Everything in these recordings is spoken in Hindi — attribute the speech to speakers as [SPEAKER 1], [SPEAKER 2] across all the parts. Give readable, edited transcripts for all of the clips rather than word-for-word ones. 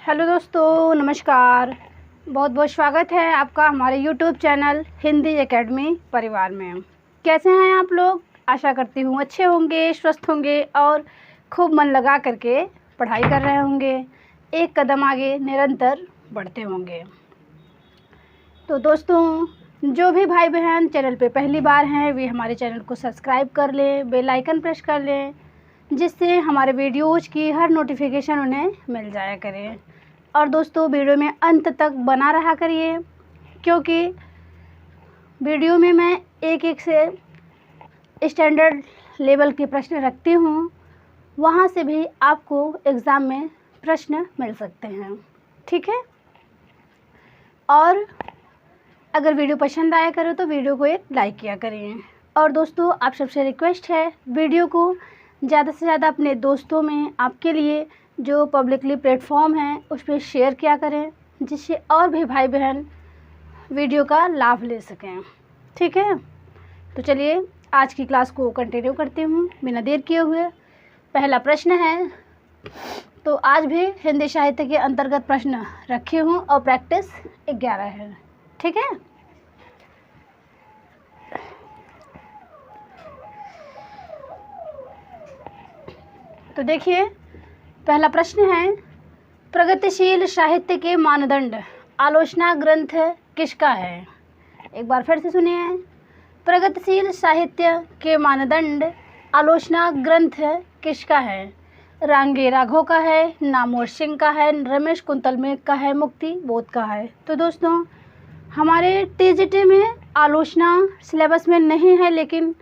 [SPEAKER 1] हेलो दोस्तों, नमस्कार। बहुत बहुत स्वागत है आपका हमारे यूट्यूब चैनल हिंदी एकेडमी परिवार में। कैसे हैं आप लोग? आशा करती हूँ अच्छे होंगे, स्वस्थ होंगे और खूब मन लगा करके पढ़ाई कर रहे होंगे, एक कदम आगे निरंतर बढ़ते होंगे। तो दोस्तों, जो भी भाई बहन चैनल पे पहली बार हैं वे हमारे चैनल को सब्सक्राइब कर लें, बेल आइकन प्रेस कर लें, जिससे हमारे वीडियोज़ की हर नोटिफिकेशन उन्हें मिल जाया करे। और दोस्तों, वीडियो में अंत तक बना रहा करिए, क्योंकि वीडियो में मैं एक एक से स्टैंडर्ड लेवल के प्रश्न रखती हूँ, वहाँ से भी आपको एग्ज़ाम में प्रश्न मिल सकते हैं। ठीक है? और अगर वीडियो पसंद आया करे तो वीडियो को एक लाइक किया करें। और दोस्तों, आप सबसे रिक्वेस्ट है, वीडियो को ज़्यादा से ज़्यादा अपने दोस्तों में आपके लिए जो पब्लिकली प्लेटफॉर्म है उस पर शेयर किया करें, जिससे और भी भाई बहन वीडियो का लाभ ले सकें। ठीक है? तो चलिए आज की क्लास को कंटिन्यू करती हूँ बिना देर किए हुए। पहला प्रश्न है, तो आज भी हिंदी साहित्य के अंतर्गत प्रश्न रखी हूँ और प्रैक्टिस 11 है। ठीक है? तो देखिए, पहला प्रश्न है, प्रगतिशील साहित्य के मानदंड आलोचना ग्रंथ किसका है? एक बार फिर से सुनिए। प्रगतिशील साहित्य के मानदंड आलोचना ग्रंथ किसका है? रांगे राघव का है, नामवर सिंह का है, रमेश कुंतल मेघ का है, मुक्ति बोध का है। तो दोस्तों, हमारे टीजीटी में आलोचना सिलेबस में नहीं है, लेकिन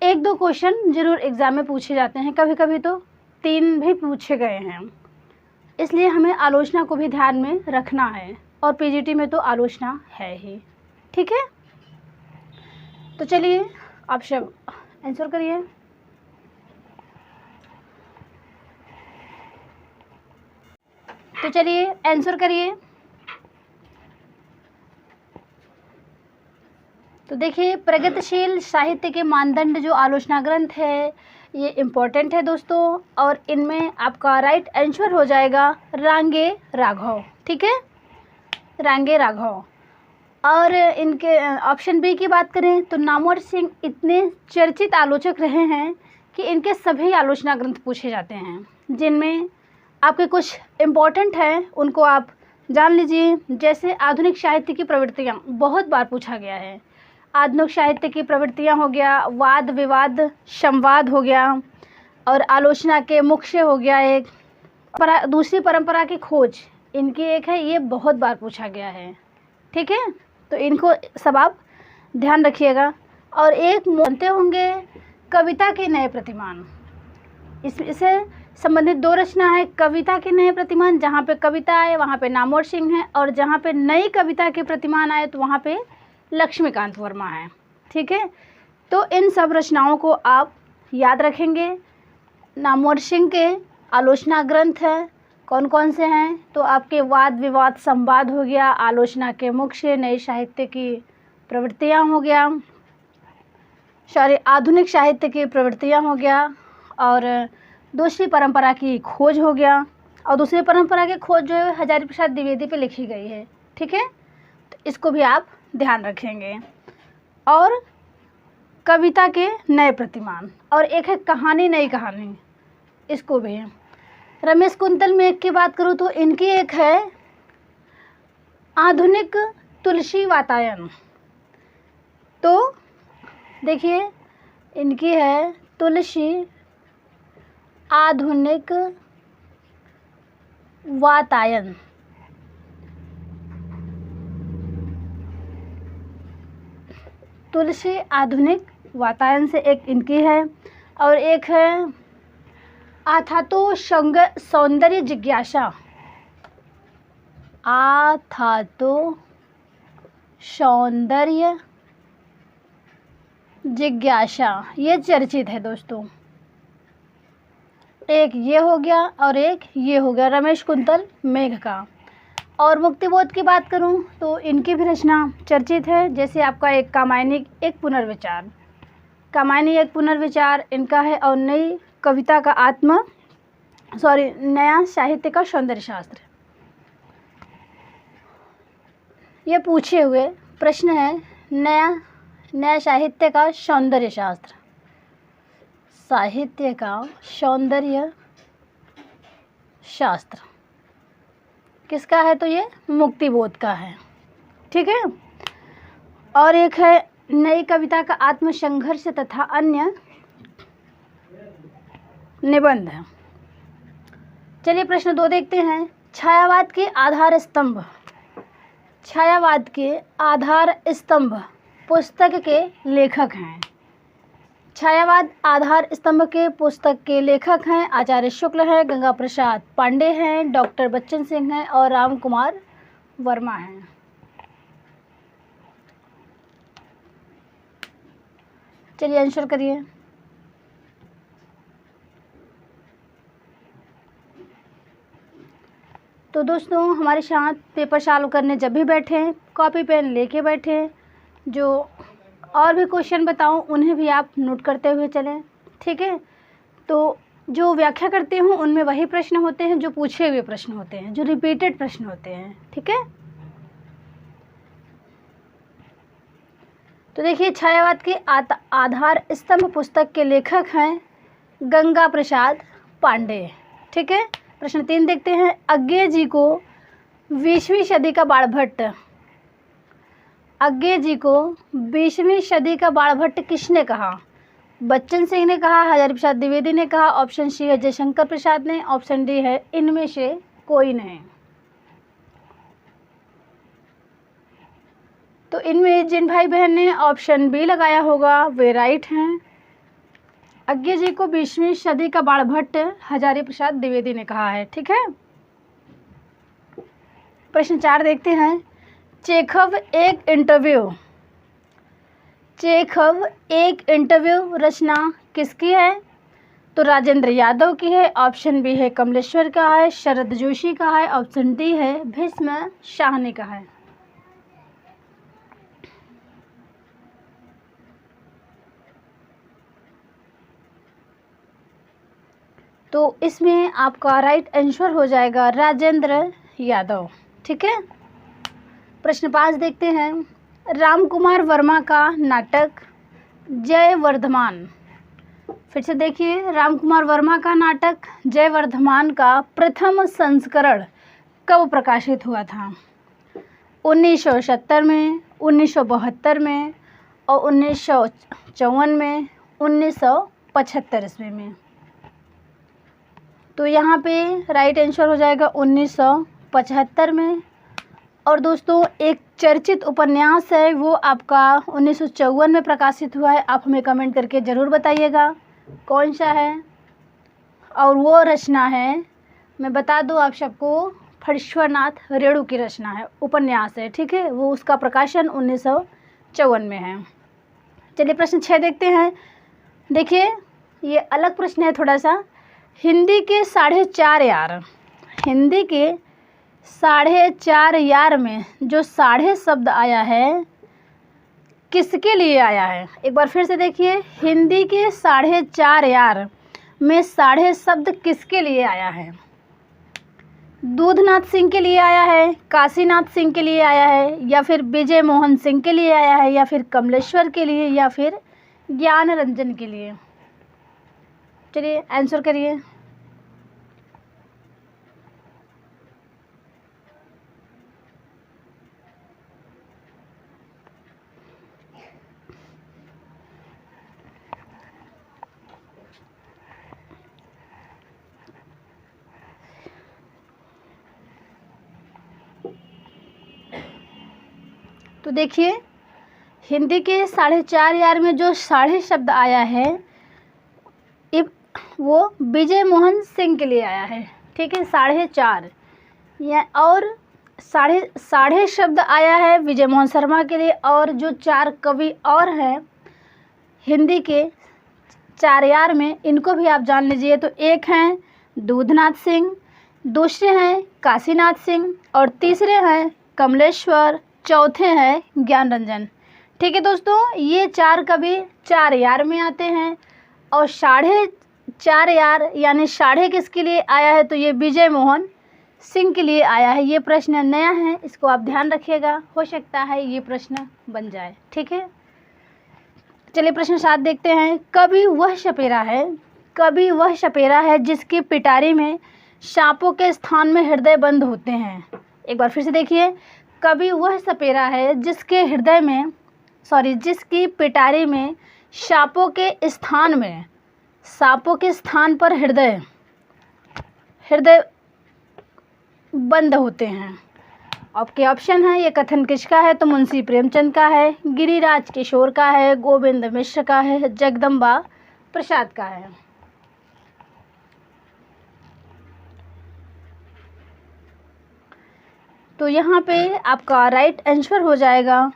[SPEAKER 1] एक दो क्वेश्चन ज़रूर एग्ज़ाम में पूछे जाते हैं, कभी कभी तो 3 भी पूछे गए हैं। इसलिए हमें आलोचना को भी ध्यान में रखना है, और पीजीटी में तो आलोचना है ही। ठीक है? तो चलिए आप सब आंसर करिए। तो चलिए आंसर करिए। तो देखिए, प्रगतिशील साहित्य के मानदंड जो आलोचना ग्रंथ है, ये इम्पोर्टेंट है दोस्तों, और इनमें आपका राइट आंसर हो जाएगा रांगे राघव। ठीक है? रांगे राघव। और इनके ऑप्शन बी की बात करें तो नामवर सिंह इतने चर्चित आलोचक रहे हैं कि इनके सभी आलोचना ग्रंथ पूछे जाते हैं, जिनमें आपके कुछ इम्पोर्टेंट हैं उनको आप जान लीजिए। जैसे आधुनिक साहित्य की प्रवृत्तियाँ बहुत बार पूछा गया है। आधुनिक साहित्य की प्रवृत्तियाँ हो गया, वाद विवाद संवाद हो गया, और आलोचना के मुख्य हो गया एक, दूसरी परंपरा की खोज इनकी एक है, ये बहुत बार पूछा गया है। ठीक है? तो इनको सब आप ध्यान रखिएगा। और एक जानते होंगे कविता के नए प्रतिमान, इससे संबंधित 2 रचना है। कविता के नए प्रतिमान, जहाँ पे कविता आए वहाँ पे नामवर सिंह है, और जहाँ पे नई कविता के प्रतिमान आए तो वहाँ पे लक्ष्मीकांत वर्मा है। ठीक है? तो इन सब रचनाओं को आप याद रखेंगे। नामवर सिंह के आलोचना ग्रंथ है, कौन कौन से हैं? तो आपके वाद विवाद संवाद हो गया, आलोचना के मुख्य, नई साहित्य की प्रवृत्तियाँ हो गया, आधुनिक साहित्य की प्रवृत्तियाँ हो गया, और दूसरी परंपरा की खोज हो गया। और दूसरी परंपरा की खोज जो है हजारी प्रसाद द्विवेदी पे लिखी गई है। ठीक है? तो इसको भी आप ध्यान रखेंगे। और कविता के नए प्रतिमान, और एक है कहानी नई कहानी, इसको भी। रमेश कुंतल मेघ की बात करूँ तो इनकी एक है आधुनिक तुलसी वातायन। तो देखिए, इनकी है तुलसी आधुनिक वातायन। तुलसी आधुनिक वातायन से एक इनकी है, और एक है आथातो सौंदर्य जिज्ञासा। आथातो सौंदर्य जिज्ञासा, ये चर्चित है दोस्तों। एक ये हो गया और एक ये हो गया रमेश कुंतल मेघ का। और मुक्तिबोध की बात करूं तो इनकी भी रचना चर्चित है। जैसे आपका एक कामायनी एक पुनर्विचार, कामायनी एक पुनर्विचार इनका है, और नई कविता का नया साहित्य का सौंदर्य शास्त्र। ये पूछे हुए प्रश्न है नया साहित्य का सौंदर्य शास्त्र, साहित्य का सौंदर्य शास्त्र किसका है? तो ये मुक्तिबोध का है, ठीक है। और एक है नई कविता का आत्मसंघर्ष तथा अन्य निबंध। चलिए प्रश्न 2 देखते हैं। छायावाद के आधार स्तंभ, छायावाद के आधार स्तंभ पुस्तक के लेखक हैं। छायावाद आधार स्तंभ के पुस्तक के लेखक हैं आचार्य शुक्ल हैं, गंगा प्रसाद पांडे हैं, डॉक्टर बच्चन सिंह हैं और राम कुमार वर्मा हैं। चलिए आंसर करिए। तो दोस्तों हमारे साथ पेपर सॉल्व करने जब भी बैठें कॉपी पेन लेके बैठें, जो और भी क्वेश्चन बताऊं उन्हें भी आप नोट करते हुए चलें, ठीक है। तो जो व्याख्या करती हूँ उनमें वही प्रश्न होते हैं जो पूछे हुए प्रश्न होते हैं, जो रिपीटेड प्रश्न होते हैं, ठीक है। तो देखिए छायावाद के आधार स्तंभ पुस्तक के लेखक हैं गंगा प्रसाद पांडे, ठीक है। प्रश्न 3 देखते हैं। अज्ञे जी को 20वीं सदी का बाणभट्ट, अज्ञे जी को 20वीं सदी का बाणभट्ट किसने कहा? बच्चन सिंह ने कहा, हजारी प्रसाद द्विवेदी ने कहा, ऑप्शन सी है जयशंकर प्रसाद ने, ऑप्शन डी है इनमें से कोई नहीं। तो इनमें जिन भाई बहन ने ऑप्शन बी लगाया होगा वे राइट हैं। अज्ञे जी को 20वीं सदी का बाणभट्ट हजारी प्रसाद द्विवेदी ने कहा है, ठीक है। प्रश्न 4 देखते हैं। चेखव एक इंटरव्यू रचना किसकी है? तो राजेंद्र यादव की है, ऑप्शन बी है कमलेश्वर का है, शरद जोशी का है, ऑप्शन डी है भीष्म शाहनी का है। तो इसमें आपका राइट आंसर हो जाएगा राजेंद्र यादव, ठीक है। प्रश्न 5 देखते हैं। राम कुमार वर्मा का नाटक जय वर्धमान, फिर से देखिए, राम कुमार वर्मा का नाटक जय वर्धमान का प्रथम संस्करण कब प्रकाशित हुआ था? 1970 में, 1972 में और 1954 में, 1975 ईस्वी में। तो यहाँ पे राइट आंसर हो जाएगा 1975 में। और दोस्तों एक चर्चित उपन्यास है वो आपका 1954 में प्रकाशित हुआ है। आप हमें कमेंट करके ज़रूर बताइएगा कौन सा है। और वो रचना है, मैं बता दूँ आप सबको, फणीश्वरनाथ रेणु की रचना है, उपन्यास है, ठीक है। वो उसका प्रकाशन 1954 में है। चलिए प्रश्न 6 देखते हैं। देखिए ये अलग प्रश्न है थोड़ा सा। हिंदी के 4.5 यार, हिंदी के 4.5 यार में जो साढ़े शब्द आया है किसके लिए आया है? एक बार फिर से देखिए, हिंदी के 4.5 यार में साढ़े शब्द किसके लिए आया है? दूधनाथ सिंह के लिए आया है, काशीनाथ सिंह के लिए आया है, या फिर विजय मोहन सिंह के लिए आया है, या फिर कमलेश्वर के लिए, या फिर ज्ञान रंजन के लिए? चलिए आंसर करिए। तो देखिए हिंदी के 4.5 यार में जो साढ़े शब्द आया है वो विजय मोहन सिंह के लिए आया है, ठीक है। 4.5 या और साढ़े शब्द आया है विजय मोहन शर्मा के लिए। और जो 4 कवि और हैं हिंदी के 4 यार में, इनको भी आप जान लीजिए। तो एक हैं दूधनाथ सिंह, दूसरे हैं काशीनाथ सिंह और तीसरे हैं कमलेश्वर, चौथे हैं ज्ञान रंजन, ठीक है दोस्तों। ये 4 कवि 4 यार में आते हैं। और 4.5 यार यानी साढ़े किसके लिए आया है? तो ये विजय मोहन सिंह के लिए आया है। ये प्रश्न नया है, इसको आप ध्यान रखिएगा, हो सकता है ये प्रश्न बन जाए। ठीक है, चलिए प्रश्न 7 देखते हैं। कभी वह सपेरा है जिसकी पिटारी में सांपों के स्थान में हृदय बंद होते हैं। एक बार फिर से देखिए, कभी वह सपेरा है जिसकी पिटारी में सांपों के स्थान पर हृदय बंद होते हैं। आपके ऑप्शन है, ये कथन किसका है? तो मुंशी प्रेमचंद का है, गिरिराज किशोर का है, गोविंद मिश्र का है, जगदम्बा प्रसाद का है। तो यहाँ पे आपका राइट आंसर हो जाएगा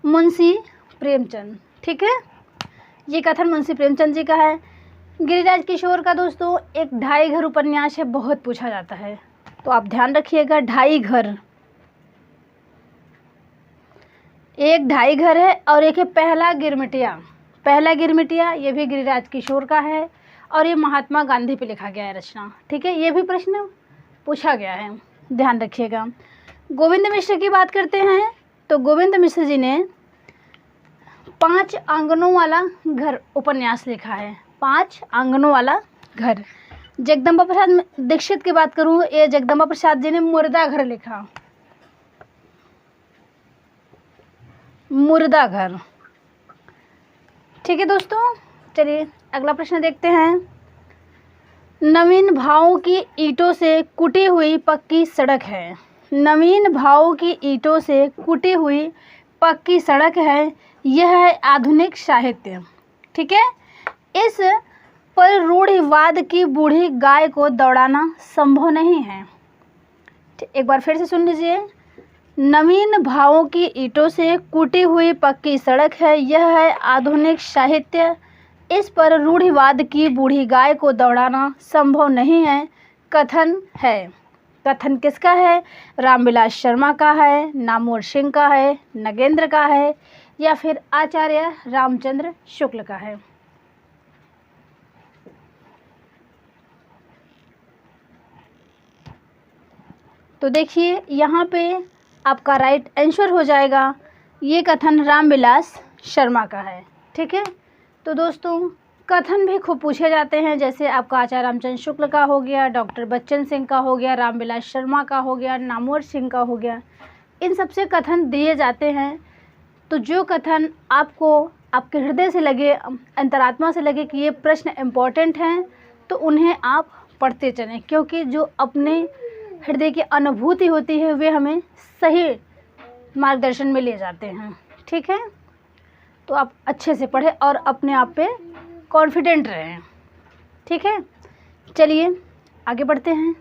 [SPEAKER 1] मुंशी प्रेमचंद। ठीक है, ये कथन मुंशी प्रेमचंद जी का है। गिरिराज किशोर का दोस्तों एक ढाई घर उपन्यास है, बहुत पूछा जाता है, तो आप ध्यान रखिएगा। एक ढाई घर है और एक है पहला गिरमिटिया, ये भी गिरिराज किशोर का है और ये महात्मा गांधी पे लिखा गया है रचना। ठीक है, ये भी प्रश्न पूछा गया है, ध्यान रखिएगा। गोविंद मिश्र की बात करते हैं तो गोविंद मिश्र जी ने 5 आंगनों वाला घर उपन्यास लिखा है, 5 आंगनों वाला घर। जगदम्बा प्रसाद दीक्षित की बात करूँ, ये जगदम्बा प्रसाद जी ने मुर्दा घर लिखा, मुर्दा घर। ठीक है दोस्तों, चलिए अगला प्रश्न देखते हैं। नवीन भावों की ईंटों से कुटी हुई पक्की सड़क है। नवीन भावों की ईंटों से कुटी हुई पक्की सड़क है, यह है आधुनिक साहित्य। ठीक है, इस पर रूढ़िवाद की बूढ़ी गाय को दौड़ाना संभव नहीं है। एक बार फिर से सुन लीजिए। नवीन भावों की ईंटों से कुटी हुई पक्की सड़क है, यह है आधुनिक साहित्य, इस पर रूढ़िवाद की बूढ़ी गाय को दौड़ाना संभव नहीं है। कथन है, कथन किसका है? रामविलास शर्मा का है, नामवर सिंह का है, नगेंद्र का है, या फिर आचार्य रामचंद्र शुक्ल का है। तो देखिए यहाँ पे आपका राइट आंसर हो जाएगा, ये कथन रामविलास शर्मा का है। ठीक है, तो दोस्तों कथन भी खूब पूछे जाते हैं, जैसे आपका आचार्य रामचंद्र शुक्ल का हो गया, डॉक्टर बच्चन सिंह का हो गया, रामविलास शर्मा का हो गया, नामवर सिंह का हो गया, इन सबसे कथन दिए जाते हैं। तो जो कथन आपको आपके हृदय से लगे, अंतरात्मा से लगे कि ये प्रश्न इम्पोर्टेंट हैं, तो उन्हें आप पढ़ते चलें, क्योंकि जो अपने हृदय की अनुभूति होती है वे हमें सही मार्गदर्शन में ले जाते हैं। ठीक है, तो आप अच्छे से पढ़ें और अपने आप पे कॉन्फिडेंट रहें। ठीक है, चलिए आगे बढ़ते हैं।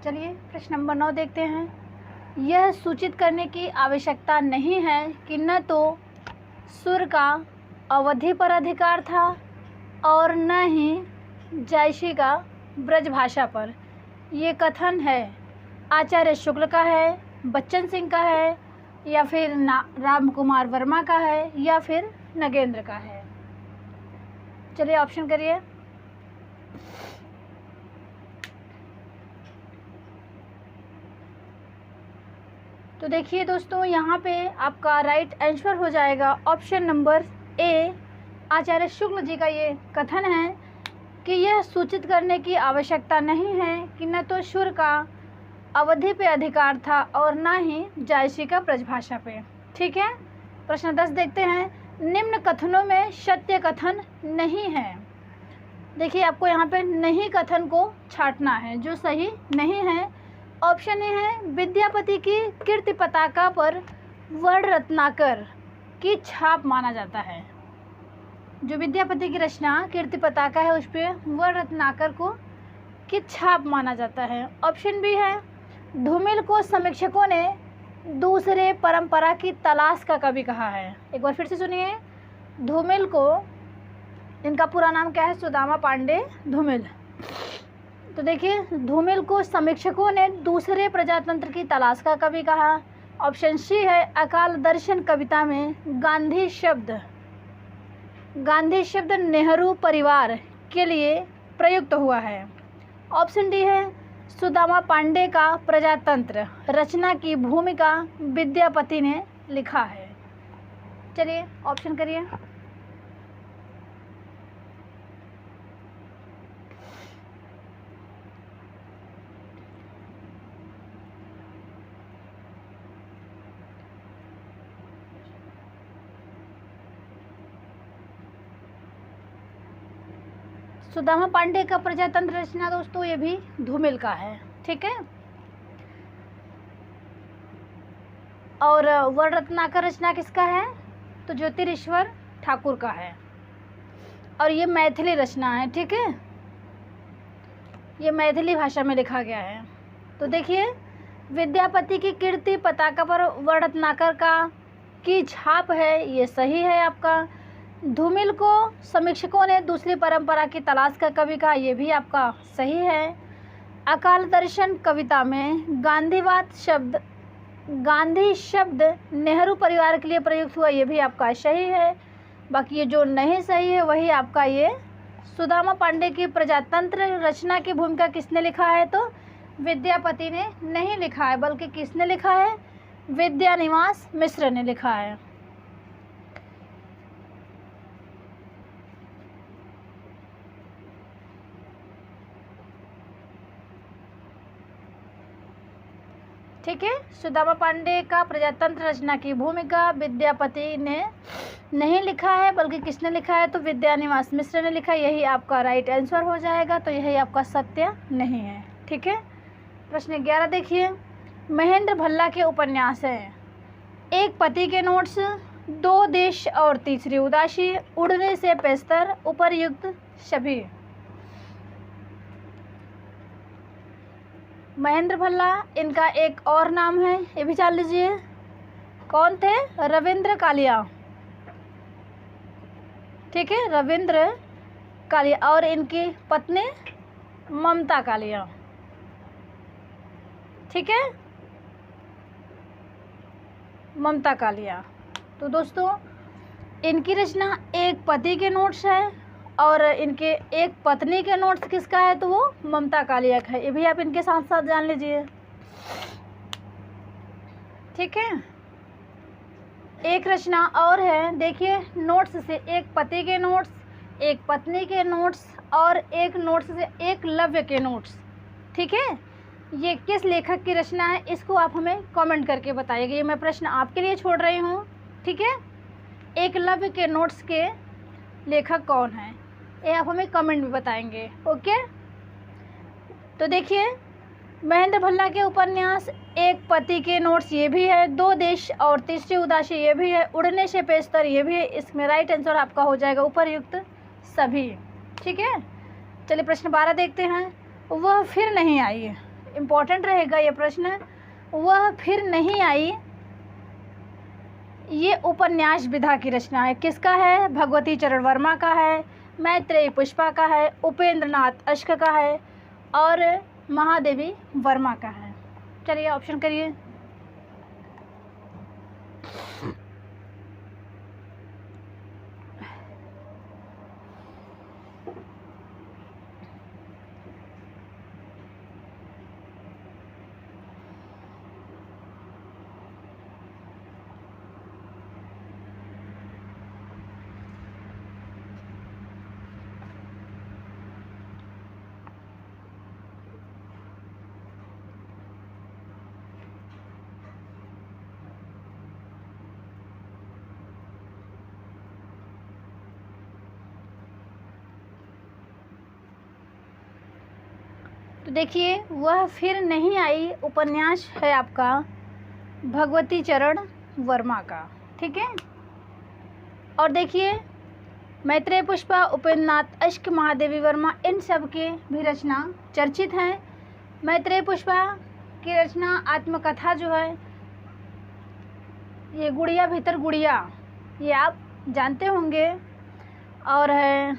[SPEAKER 1] चलिए प्रश्न नंबर 9 देखते हैं। यह सूचित करने की आवश्यकता नहीं है कि न तो सुर का अवधि पर अधिकार था और न ही जायसी का ब्रज भाषा पर। ये कथन है आचार्य शुक्ल का है, बच्चन सिंह का है, या फिर राम कुमार वर्मा का है, या फिर नगेंद्र का है। चलिए ऑप्शन करिए। तो देखिए दोस्तों, यहाँ पे आपका राइट आंसर हो जाएगा ऑप्शन नंबर ए, आचार्य शुक्ल जी का ये कथन है कि यह सूचित करने की आवश्यकता नहीं है कि न तो सुर का अवधि पे अधिकार था और न ही जायसी का ब्रजभाषा पे। ठीक है, प्रश्न 10 देखते हैं। निम्न कथनों में सत्य कथन नहीं है। देखिए आपको यहाँ पे नहीं कथन को छांटना है, जो सही नहीं है। ऑप्शन ए है, विद्यापति की कीर्ति पताका पर वर्ण रत्नाकर की छाप माना जाता है। जो विद्यापति की रचना कीर्ति पताका है उस पर वर्ण रत्नाकर को की छाप माना जाता है। ऑप्शन बी है, धूमिल को समीक्षकों ने दूसरे परंपरा की तलाश का कवि कहा है। एक बार फिर से सुनिए, धूमिल को, इनका पूरा नाम क्या है? सुदामा पांडे धूमिल। तो देखिए, धूमिल को समीक्षकों ने दूसरे प्रजातंत्र की तलाश का कवि कहा। ऑप्शन सी है, अकाल दर्शन कविता में गांधी शब्द गांधी शब्द नेहरू परिवार के लिए प्रयुक्त हुआ है? ऑप्शन डी है सुदामा पांडे का प्रजातंत्र रचना की भूमिका विद्यापति ने लिखा है। चलिए ऑप्शन करिए। सुदामा पांडे का प्रजातंत्र रचना दोस्तों ये भी धूमिल का है, ठीक है। और वर्ण रत्नाकर रचना किसका है? तो ज्योतिरीश्वर ठाकुर का है और ये मैथिली रचना है, ठीक है। ये मैथिली भाषा में लिखा गया है। तो देखिए विद्यापति की कीर्ति पताका पर वर्ण रत्नाकर का की छाप है, ये सही है आपका। धूमिल को समीक्षकों ने दूसरी परंपरा की तलाश का कवि कहा, ये भी आपका सही है। अकाल दर्शन कविता में गांधी शब्द नेहरू परिवार के लिए प्रयुक्त हुआ, ये भी आपका सही है। बाकी ये जो नहीं सही है वही आपका ये सुदामा पांडे की प्रजातंत्र रचना की भूमिका किसने लिखा है? तो विद्यापति ने नहीं लिखा है, बल्कि किसने लिखा है? विद्यानिवास मिश्र ने लिखा है। ठीक है, सुदामा पांडे का प्रजातंत्र रचना की भूमिका विद्यापति ने नहीं लिखा है, बल्कि किसने लिखा है? तो विद्यानिवास मिश्र ने लिखा। यही आपका राइट आंसर हो जाएगा। तो यही आपका सत्य नहीं है, ठीक है। प्रश्न 11 देखिए, महेंद्र भल्ला के उपन्यास हैं एक पति के नोट्स, दो देश और तीसरी उदासी, उड़ने से पेस्तर, उपर्युक्त सभी। महेंद्र भल्ला, इनका एक और नाम है, ये भी जान लीजिए। कौन थे? रविंद्र कालिया, ठीक है, रविंद्र कालिया। और इनकी पत्नी ममता कालिया, ठीक है, ममता कालिया। तो दोस्तों इनकी रचना एक पति के नोट्स है और इनके एक पत्नी के नोट्स किसका है? तो वो ममता कालिया का है। ये भी आप इनके साथ साथ जान लीजिए, ठीक है। एक रचना और है, देखिए, नोट्स से एक पति के नोट्स, एक पत्नी के नोट्स और एक नोट्स से एकलव्य के नोट्स, ठीक है। ये किस लेखक की रचना है? इसको आप हमें कमेंट करके बताइएगा। ये मैं प्रश्न आपके लिए छोड़ रही हूँ, ठीक है। एकलव्य के नोट्स के लेखक कौन है ये आप हमें कमेंट में बताएंगे, ओके। तो देखिए महेंद्र भल्ला के उपन्यास एक पति के नोट्स ये भी है, दो देश और तीसरी उदासी ये भी है, उड़ने से पेस्तर ये भी है। इसमें राइट आंसर आपका हो जाएगा उपर्युक्त सभी, ठीक है। चलिए प्रश्न 12 देखते हैं। वह फिर नहीं आई, इम्पोर्टेंट रहेगा ये प्रश्न। वह फिर नहीं आई ये उपन्यास विधा की रचना है, किसका है? भगवती चरण वर्मा का है, मैत्रेयी पुष्पा का है, उपेंद्र नाथ अश्क का है और महादेवी वर्मा का है। चलिए ऑप्शन करिए। तो देखिए वह फिर नहीं आई उपन्यास है आपका भगवती चरण वर्मा का, ठीक है। और देखिए मैत्रेयी पुष्पा, उपेंद्र नाथ अश्क, महादेवी वर्मा, इन सब के भी रचना चर्चित हैं। मैत्रेयी पुष्पा की रचना आत्मकथा जो है ये गुड़िया भीतर गुड़िया, ये आप जानते होंगे। और है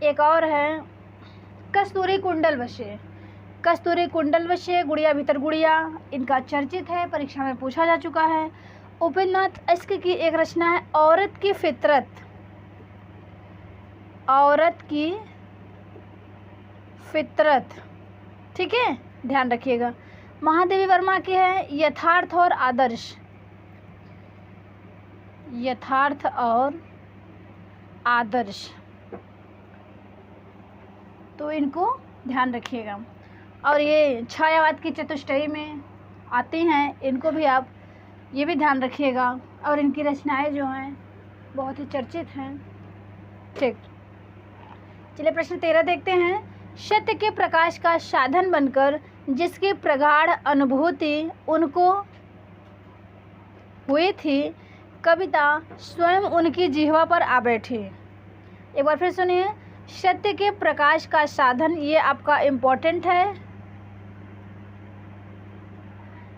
[SPEAKER 1] एक और है कस्तूरी कुंडल वशे, कस्तूरी कुंडल वशे, गुड़िया भीतर गुड़िया, इनका चर्चित है, परीक्षा में पूछा जा चुका है। उपेंद्र नाथ अश्क की एक रचना है औरत की फितरत, औरत की फितरत, ठीक है, ध्यान रखिएगा। महादेवी वर्मा की है यथार्थ और आदर्श, यथार्थ और आदर्श, तो इनको ध्यान रखिएगा। और ये छायावाद की चतुष्टयी में आती हैं, इनको भी आप ये भी ध्यान रखिएगा। और इनकी रचनाएं जो हैं बहुत ही चर्चित हैं। ठीक, चलिए प्रश्न 13 देखते हैं। सत्य के प्रकाश का साधन बनकर जिसकी प्रगाढ़ अनुभूति उनको हुई थी, कविता स्वयं उनकी जिह्वा पर आ बैठी। एक बार फिर सुनिए, सत्य के प्रकाश का साधन, ये आपका इम्पोर्टेंट है।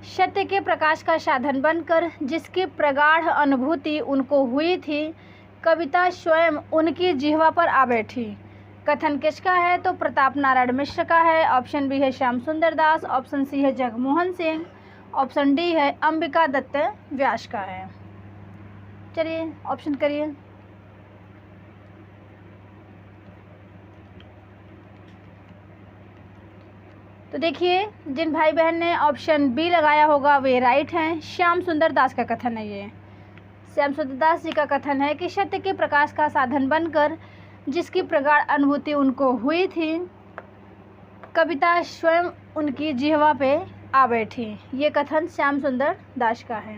[SPEAKER 1] सत्य के प्रकाश का साधन बनकर जिसकी प्रगाढ़ अनुभूति उनको हुई थी, कविता स्वयं उनकी जिह्वा पर आ बैठी। कथन किसका है? तो प्रताप नारायण मिश्र का है। ऑप्शन बी है श्याम सुंदर दास, ऑप्शन सी है जगमोहन सिंह, ऑप्शन डी है अंबिका दत्त व्यास का है। चलिए ऑप्शन करिए। तो देखिए, जिन भाई बहन ने ऑप्शन बी लगाया होगा वे राइट हैं। श्याम सुंदर दास का कथन है ये। श्याम सुंदर दास जी का कथन है कि सत्य के प्रकाश का साधन बनकर जिसकी प्रगाढ़ अनुभूति उनको हुई थी, कविता स्वयं उनकी जिह्वा पे आ बैठी। ये कथन श्याम सुंदर दास का है।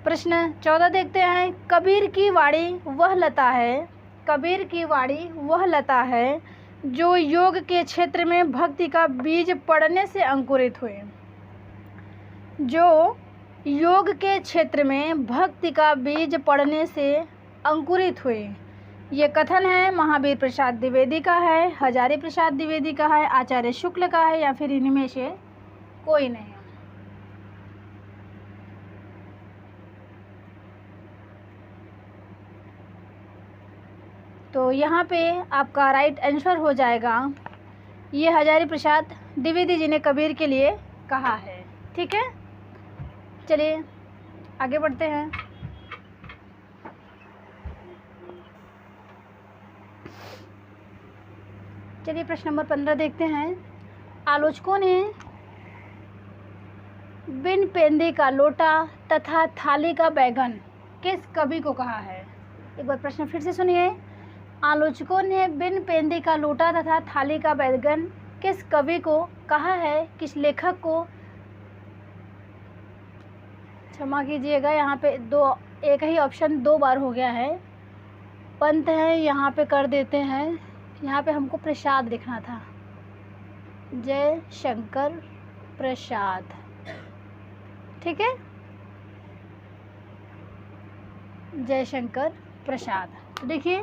[SPEAKER 1] प्रश्न 14 देखते हैं। कबीर की वाणी वह लता है, कबीर की वाणी वह लता है जो योग के क्षेत्र में भक्ति का बीज पड़ने से अंकुरित हुए। जो योग के क्षेत्र में भक्ति का बीज पड़ने से अंकुरित हुए। ये कथन है महावीर प्रसाद द्विवेदी का है, हजारी प्रसाद द्विवेदी का है, आचार्य शुक्ल का है, या फिर इनमें से कोई नहीं। तो यहाँ पे आपका राइट आंसर हो जाएगा, ये हजारी प्रसाद द्विवेदी जी ने कबीर के लिए कहा है। ठीक है, चलिए आगे बढ़ते हैं। चलिए प्रश्न नंबर 15 देखते हैं। आलोचकों ने बिन पेंदे का लोटा तथा थाली का बैगन किस कवि को कहा है? एक बार प्रश्न फिर से सुनिए। आलोचकों ने बिन पेंदे का लोटा तथा थाली का बैगन किस कवि को कहा है, किस लेखक को? क्षमा कीजिएगा, यहाँ पे एक ही ऑप्शन 2 बार हो गया है। पंत है, यहाँ पे कर देते हैं। यहाँ पे हमको प्रसाद लिखना था, जय शंकर प्रसाद। ठीक है, जय शंकर प्रसाद। तो देखिए,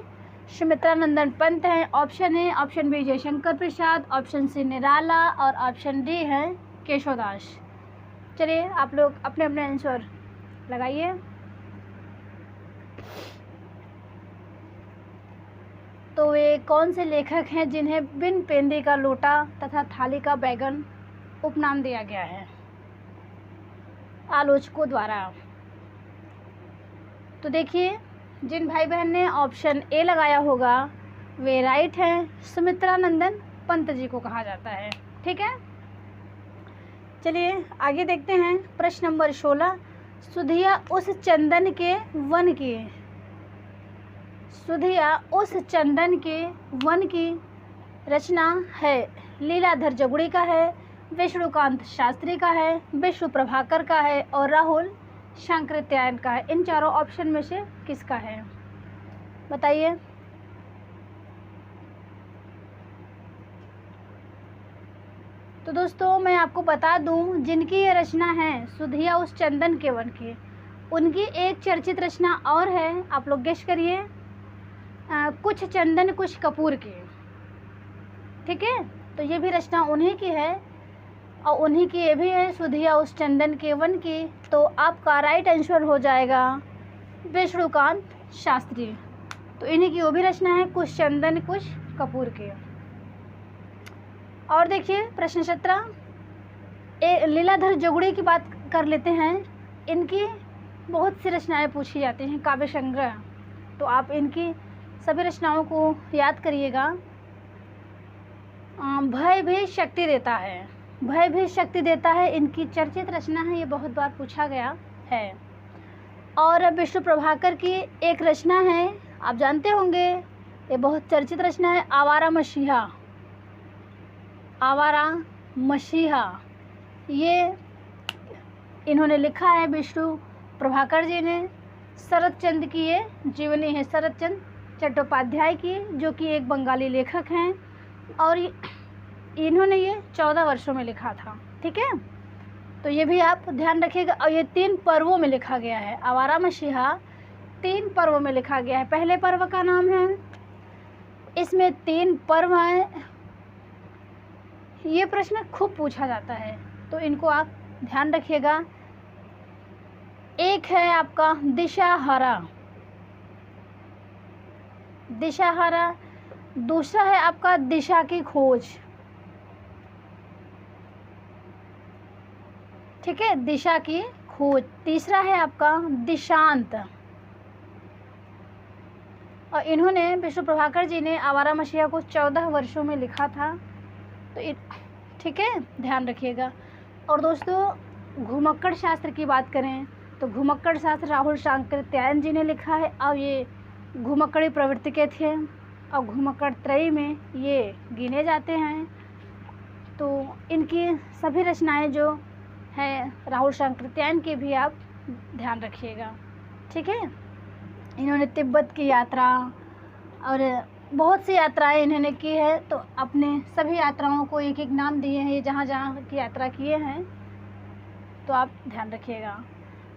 [SPEAKER 1] सुमित्रा नंदन पंत है, ऑप्शन है option B Jaishankar Prasad, option C निराला और ऑप्शन डी है केशवदास। चलिए आप लोग अपने अपने आंसर लगाइए। तो वे कौन से लेखक हैं जिन्हें बिन पेंदे का लोटा तथा थाली का बैगन उपनाम दिया गया है आलोचकों द्वारा? तो देखिए, जिन भाई बहन ने ऑप्शन ए लगाया होगा वे राइट हैं। सुमित्रा नंदन पंत जी को कहा जाता है। ठीक है, चलिए आगे देखते हैं। प्रश्न नंबर 16। सुधिया उस चंदन के वन की, सुधिया उस चंदन के वन की रचना है लीलाधर जगुड़ी का है, विष्णुकांत शास्त्री का है, विश्व प्रभाकर का है और राहुल शंकरित्यायन का है। इन चारों ऑप्शन में से किसका है बताइए? तो दोस्तों मैं आपको बता दूं, जिनकी ये रचना है सुधिया उस चंदन के वन की, उनकी एक चर्चित रचना और है। आप लोग गेस करिए। कुछ चंदन कुछ कपूर की। ठीक है, तो ये भी रचना उन्हीं की है और उन्हीं की ये भी है, सुधिया उस चंदन के वन की। तो आपका राइट आंसर हो जाएगा विष्णुकांत शास्त्री। तो इन्हीं की वो भी रचना है, कुछ चंदन कुछ कपूर की। और देखिए प्रश्न 17। लीलाधर जगुड़ी की बात कर लेते हैं। इनकी बहुत सी रचनाएं पूछी जाती हैं, काव्य संग्रह। तो आप इनकी सभी रचनाओं को याद करिएगा। भय भी शक्ति देता है, भय भी शक्ति देता है, इनकी चर्चित रचना है, ये बहुत बार पूछा गया है। और विष्णु प्रभाकर की एक रचना है, आप जानते होंगे, ये बहुत चर्चित रचना है, आवारा मसीहा। आवारा मसीहा ये इन्होंने लिखा है विष्णु प्रभाकर जी ने। शरत चंद्र की ये जीवनी है, शरत चंद्र चट्टोपाध्याय की, जो कि एक बंगाली लेखक हैं, और इन्होंने ये 14 वर्षों में लिखा था। ठीक है, तो ये भी आप ध्यान रखिएगा। और ये 3 पर्वों में लिखा गया है, आवारा मसीहा 3 पर्वों में लिखा गया है। पहले पर्व का नाम है, इसमें 3 पर्व हैं। ये प्रश्न खूब पूछा जाता है, तो इनको आप ध्यान रखिएगा। एक है आपका दिशाहारा, दिशाहारा। दूसरा है आपका दिशा की खोज। ठीक है, दिशा की खोज। तीसरा है आपका दिशांत। और इन्होंने विष्णु प्रभाकर जी ने आवारा मसीहा को 14 वर्षों में लिखा था। तो ठीक है, ध्यान रखिएगा। और दोस्तों, घुमक्कड़ शास्त्र की बात करें तो घुमक्कड़ शास्त्र राहुल सांकृत्यायन जी ने लिखा है, और ये घुमक्कड़ी प्रवृत्ति के थे, और घुमक्कड़ त्रयी में ये गिने जाते हैं। तो इनकी सभी रचनाएं जो हैं राहुल सांकृत्यायन की भी आप ध्यान रखिएगा। ठीक है, इन्होंने तिब्बत की यात्रा और बहुत सी यात्राएं इन्होंने की है, तो अपने सभी यात्राओं को एक एक नाम दिए हैं, ये जहाँ जहाँ की यात्रा किए हैं, तो आप ध्यान रखिएगा।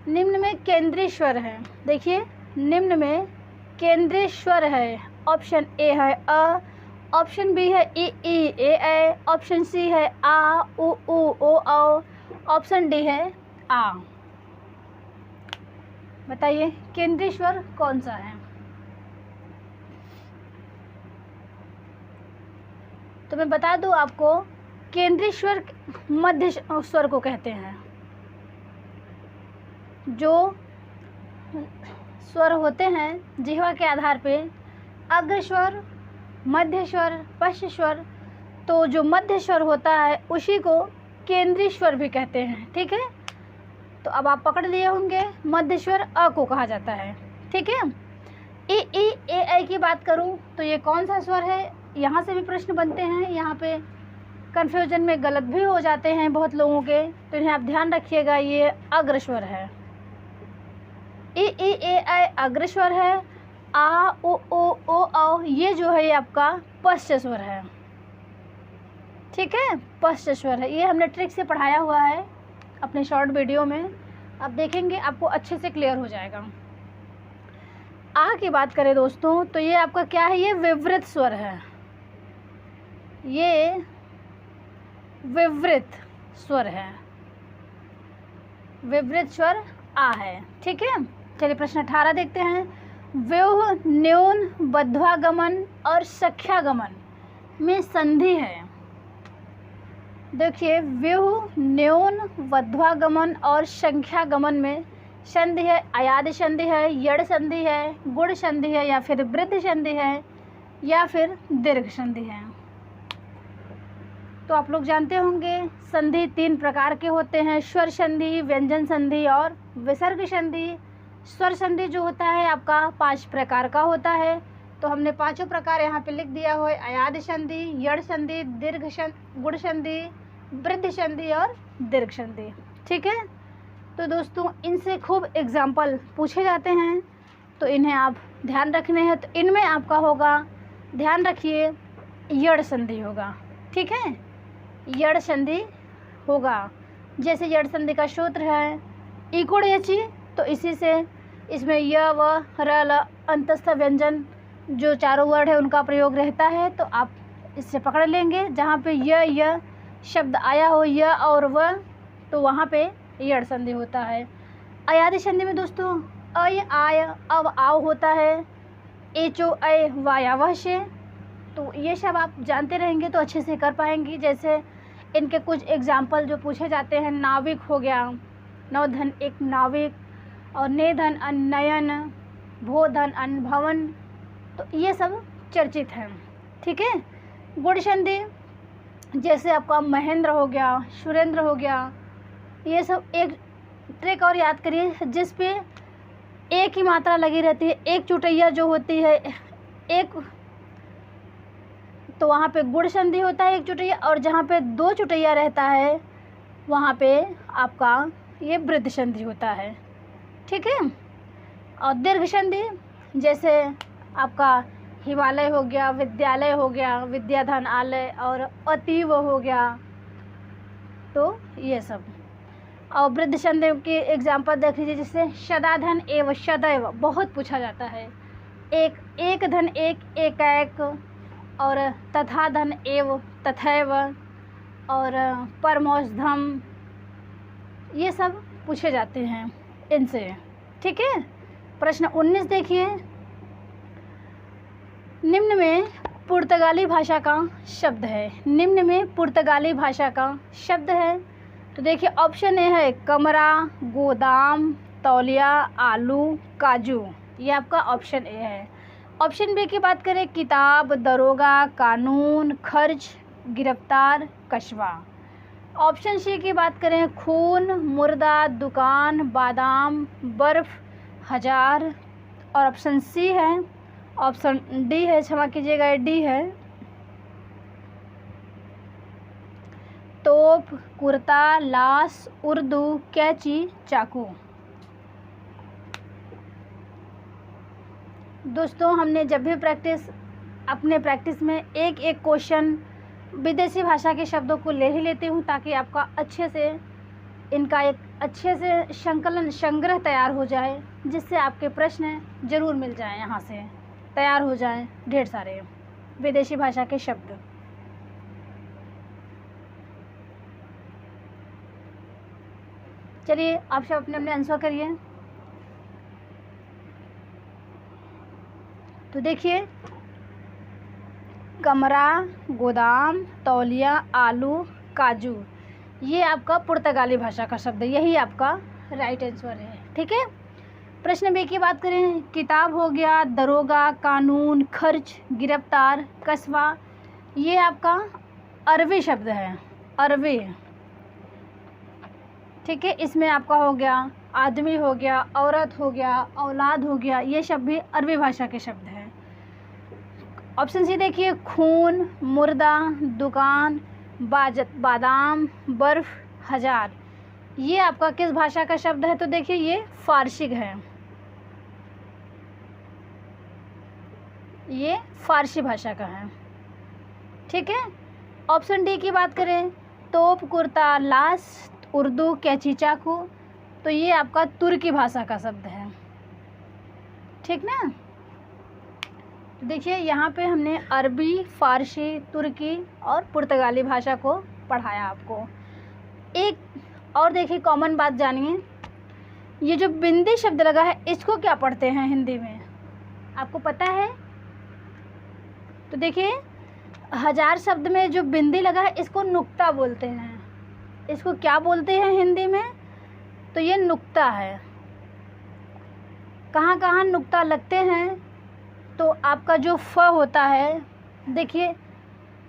[SPEAKER 1] निम्न में केंद्रीय स्वर है, देखिए निम्न में केंद्रीय स्वर है। ऑप्शन ए है अ, ऑप्शन बी है ई ए ऐ, ऑप्शन सी है आ उ ओ औ, ऑप्शन डी है आ। बताइए केंद्रीय स्वर कौन सा है? तो मैं बता दूं आपको, केंद्रीय स्वर मध्य स्वर को कहते हैं। जो स्वर होते हैं जिह्वा के आधार पे, अग्र स्वर, मध्य स्वर, पश्च स्वर, तो जो मध्य स्वर होता है उसी को केंद्रीय स्वर भी कहते हैं। ठीक है, तो अब आप पकड़ लिए होंगे, मध्य स्वर अ को कहा जाता है। ठीक है, ई ए ऐ की बात करूं तो ये कौन सा स्वर है, यहाँ से भी प्रश्न बनते हैं, यहाँ पे कन्फ्यूजन में गलत भी हो जाते हैं बहुत लोगों के, तो इन्हें आप ध्यान रखिएगा, ये अग्र स्वर है। ई ए ऐ अग्र स्वर है। आ उ ओ औ ये जो है ये आपका पश्च स्वर है। ठीक है, पश्च स्वर है, ये हमने ट्रिक से पढ़ाया हुआ है अपने शॉर्ट वीडियो में, आप देखेंगे आपको अच्छे से क्लियर हो जाएगा। आ की बात करें दोस्तों तो ये आपका क्या है, ये विवृत स्वर है, ये विवृत स्वर है, विवृत स्वर आ है। ठीक है, चलिए प्रश्न 18 देखते हैं। व्यूह, न्यून, बद्ध्वागमन और सख्यागमन में संधि है। देखिए व्यूह, न्यून, बद्ध्वागमन और संख्यागमन में संधि है। अयादि संधि है, यड़ संधि है, गुण संधि है, या फिर वृद्धि संधि है, या फिर दीर्घ संधि है। तो आप लोग जानते होंगे संधि 3 प्रकार के होते हैं, स्वर संधि, व्यंजन संधि और विसर्ग संधि। स्वर संधि जो होता है आपका 5 प्रकार का होता है, तो हमने 5 प्रकार यहाँ पे लिख दिया हुआ है, अयादि संधि, यड़ संधि, दीर्घ संधि, गुण संधि, वृद्धि संधि और दीर्घ संधि। ठीक है, तो दोस्तों इनसे खूब एग्जाम्पल पूछे जाते हैं, तो इन्हें आप ध्यान रखने हैं। तो इनमें आपका होगा, ध्यान रखिए, यड़ संधि होगा। ठीक है, यड़ संधि होगा। जैसे यड़ संधि का सूत्र है इकोड़ यची, तो इसी से इसमें य व र ल अंतस्थ व्यंजन जो चारों वर्ड है उनका प्रयोग रहता है, तो आप इससे पकड़ लेंगे। जहाँ पे य शब्द आया हो, य और व, तो वहाँ पे यड़ संधि होता है। अयादि संधि में दोस्तों अय, आय, अव, आव होता है, एचो, अय, वायावह से। तो ये सब आप जानते रहेंगे तो अच्छे से कर पाएंगी। जैसे इनके कुछ एग्जाम्पल जो पूछे जाते हैं, नाविक हो गया, नवधन एक नाविक, और नेधन अन्न नयन, भोधन अन्न भवन। तो ये सब चर्चित हैं। ठीक है, गुण संधि जैसे आपका महेंद्र हो गया, सुरेंद्र हो गया, ये सब एक ट्रिक और याद करिए जिस पे एक ही मात्रा लगी रहती है, एक चुटैया जो होती है एक, तो वहाँ पे गुण संधि होता है एक चुटैया, और जहाँ पे दो चुटैया रहता है वहाँ पे आपका ये वृद्ध संधि होता है। ठीक है, और दीर्घ संधि जैसे आपका हिमालय हो गया, विद्यालय हो गया, विद्याधन आलय, और अतीव हो गया, तो ये सब। और वृद्ध संधि के एग्जाम्पल देख लीजिए, जैसे सदाधन एवं सदैव बहुत पूछा जाता है, एक धन एक एक, और तथा धन एव तथैव, और परमौषधम, ये सब पूछे जाते हैं इनसे। ठीक है, प्रश्न 19 देखिए, निम्न में पुर्तगाली भाषा का शब्द है, निम्न में पुर्तगाली भाषा का शब्द है। तो देखिए ऑप्शन ए है कमरा, गोदाम, तौलिया, आलू, काजू, ये आपका ऑप्शन ए है। ऑप्शन बी की बात करें, किताब, दरोगा, कानून, खर्च, गिरफ्तार, कस्बा। ऑप्शन सी की बात करें, खून, मुर्दा, दुकान, बादाम, बर्फ, हजार, और ऑप्शन सी है, ऑप्शन डी है, क्षमा कीजिएगा डी है, तोप, कुर्ता, लाश, उर्दू, कैंची, चाकू। दोस्तों हमने जब भी अपने प्रैक्टिस में एक एक क्वेश्चन विदेशी भाषा के शब्दों को ले ही लेती हूँ, ताकि आपका अच्छे से इनका एक अच्छे से संग्रह तैयार हो जाए, जिससे आपके प्रश्न ज़रूर मिल जाएं, यहाँ से तैयार हो जाएं ढेर सारे विदेशी भाषा के शब्द। चलिए आप सब अपने अपने आंसर करिए। तो देखिए, कमरा, गोदाम, तौलिया, आलू, काजू, ये आपका पुर्तगाली भाषा का शब्द है, यही आपका राइट आंसर है। ठीक है, प्रश्न बी की बात करें, किताब हो गया, दरोगा, कानून, खर्च, गिरफ्तार, कस्बा, ये आपका अरबी शब्द है, अरबी। ठीक है, इसमें आपका हो गया आदमी हो गया, औरत हो गया, औलाद हो गया, ये शब्द भी अरबी भाषा के शब्द हैं। ऑप्शन सी देखिए, खून, मुर्दा, दुकान, बादाम, बर्फ, हजार, ये आपका किस भाषा का शब्द है? तो देखिए ये फारसी है, ये फारसी भाषा का है। ठीक है, ऑप्शन डी की बात करें, तोप, कुर्ता, लाश, उर्दू, कैंची, चाकू, तो ये आपका तुर्की भाषा का शब्द है। ठीक ना, देखिए यहाँ पे हमने अरबी, फारसी, तुर्की और पुर्तगाली भाषा को पढ़ाया आपको। एक और देखिए कॉमन बात जानिए, ये जो बिंदी शब्द लगा है इसको क्या पढ़ते हैं हिंदी में, आपको पता है? तो देखिए हजार शब्द में जो बिंदी लगा है इसको नुक्ता बोलते हैं। इसको क्या बोलते हैं हिंदी में? तो ये नुक्ता है। कहाँ कहाँ नुक्ता लगते हैं? तो आपका जो फ होता है, देखिए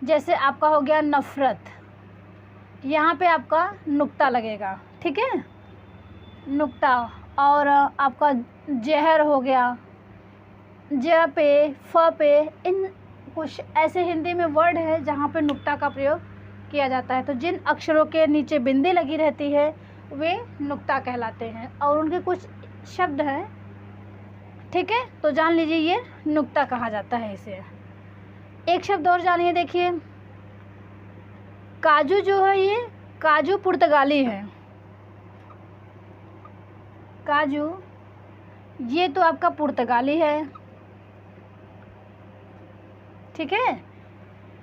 [SPEAKER 1] जैसे आपका हो गया नफ़रत, यहाँ पे आपका नुक्ता लगेगा। ठीक है, नुक्ता। और आपका जहर हो गया, ज पे, फ पे, इन कुछ ऐसे हिंदी में वर्ड है जहाँ पे नुक्ता का प्रयोग किया जाता है। तो जिन अक्षरों के नीचे बिंदी लगी रहती है वे नुक्ता कहलाते हैं, और उनके कुछ शब्द हैं। ठीक है, तो जान लीजिए ये नुक्ता कहा जाता है इसे। एक शब्द और जानिए, देखिए काजू जो है, ये काजू पुर्तगाली है। काजू ये तो आपका पुर्तगाली है। ठीक है,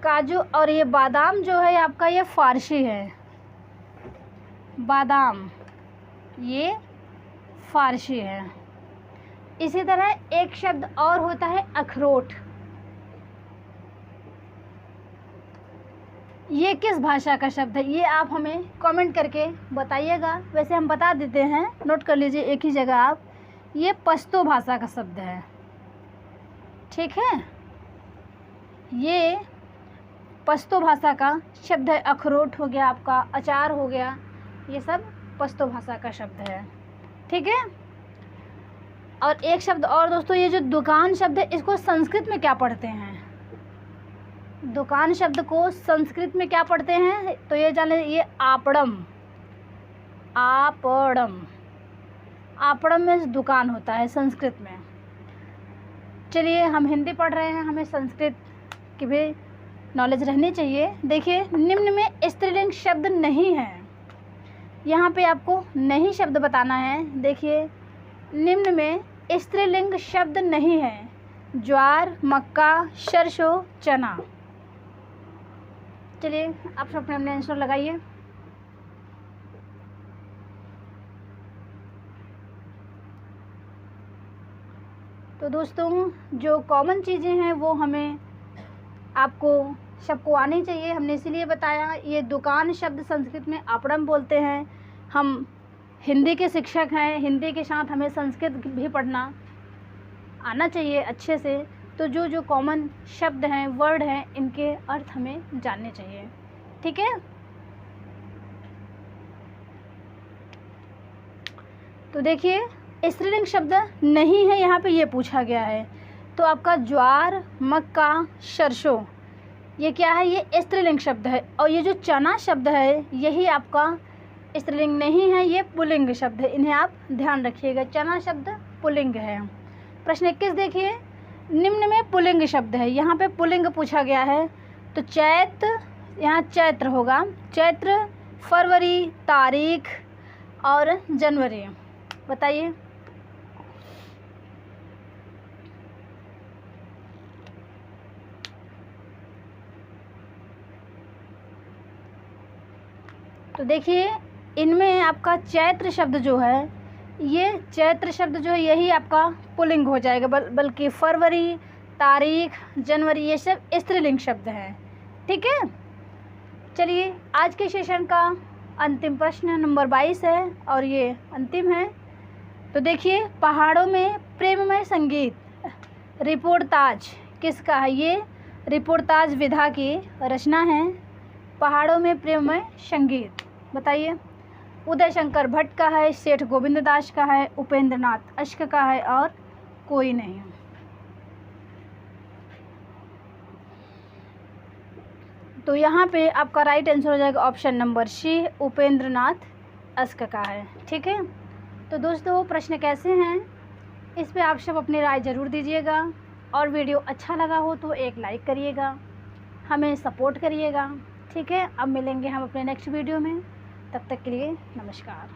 [SPEAKER 1] काजू। और ये बादाम जो है आपका, ये फारसी है। बादाम ये फारसी है। इसी तरह एक शब्द और होता है अखरोट, ये किस भाषा का शब्द है? ये आप हमें कमेंट करके बताइएगा। वैसे हम बता देते हैं, नोट कर लीजिए एक ही जगह आप, ये पश्तो भाषा का शब्द है। ठीक है। ये पश्तो भाषा का शब्द है। अखरोट हो गया आपका, अचार हो गया, ये सब पश्तो भाषा का शब्द है। ठीक है। और एक शब्द और दोस्तों, ये जो दुकान शब्द है इसको संस्कृत में क्या पढ़ते हैं? दुकान शब्द को संस्कृत में क्या पढ़ते हैं? तो ये जान लें, ये आपड़म। आपड़म, आपड़म में दुकान होता है संस्कृत में। चलिए, हम हिंदी पढ़ रहे हैं, हमें संस्कृत की भी नॉलेज रहनी चाहिए। देखिए, निम्न में स्त्रीलिंग शब्द नहीं है। यहाँ पे आपको नहीं शब्द बताना है। देखिए, निम्न में स्त्रीलिंग शब्द नहीं है। ज्वार, मक्का, सरसों, चना। चलिए, आप सब अपने आंसर लगाइए। तो दोस्तों, जो कॉमन चीज़ें हैं वो हमें आपको सबको आनी चाहिए। हमने इसीलिए बताया। ये दुकान शब्द संस्कृत में आपड़म बोलते हैं। हम हिंदी के शिक्षक हैं, हिंदी के साथ हमें संस्कृत भी पढ़ना आना चाहिए अच्छे से। तो जो कॉमन शब्द हैं, वर्ड हैं, इनके अर्थ हमें जानने चाहिए। ठीक है। तो देखिए, स्त्रीलिंग शब्द नहीं है यहाँ पे, ये पूछा गया है। तो आपका ज्वार, मक्का, सरसों, ये क्या है? ये स्त्रीलिंग शब्द है। और ये जो चना शब्द है, यही आपका स्त्रीलिंग नहीं है, ये पुल्लिंग शब्द है। इन्हें आप ध्यान रखिएगा। चना शब्द पुल्लिंग है। प्रश्न 21 देखिए, निम्न में पुल्लिंग शब्द है। यहाँ पे पुल्लिंग पूछा गया है। तो चैत्र, यहाँ चैत्र होगा। चैत्र, फरवरी, तारीख और जनवरी। बताइए। तो देखिए, इनमें आपका चैत्र शब्द जो है, ये चैत्र शब्द जो है यही आपका पुल्लिंग हो जाएगा। बल्कि फरवरी, तारीख, जनवरी, ये सब स्त्रीलिंग शब्द हैं। ठीक है। चलिए, आज के सेशन का अंतिम प्रश्न नंबर 22 है और ये अंतिम है। तो देखिए, पहाड़ों में प्रेममय संगीत रिपोर्ताज किसका है? ये रिपोर्ताज विधा की रचना है। पहाड़ों में प्रेममय संगीत, बताइए। उदय शंकर भट्ट का है, सेठ गोविंद दास का है, उपेंद्र नाथ अश्क का है और कोई नहीं। तो यहाँ पे आपका राइट आंसर हो जाएगा option number C, Upendra Nath अश्क का है। ठीक है। तो दोस्तों, प्रश्न कैसे हैं इस पे आप सब अपनी राय ज़रूर दीजिएगा। और वीडियो अच्छा लगा हो तो एक लाइक करिएगा, हमें सपोर्ट करिएगा। ठीक है। अब मिलेंगे हम अपने नेक्स्ट वीडियो में। तब तक के लिए नमस्कार।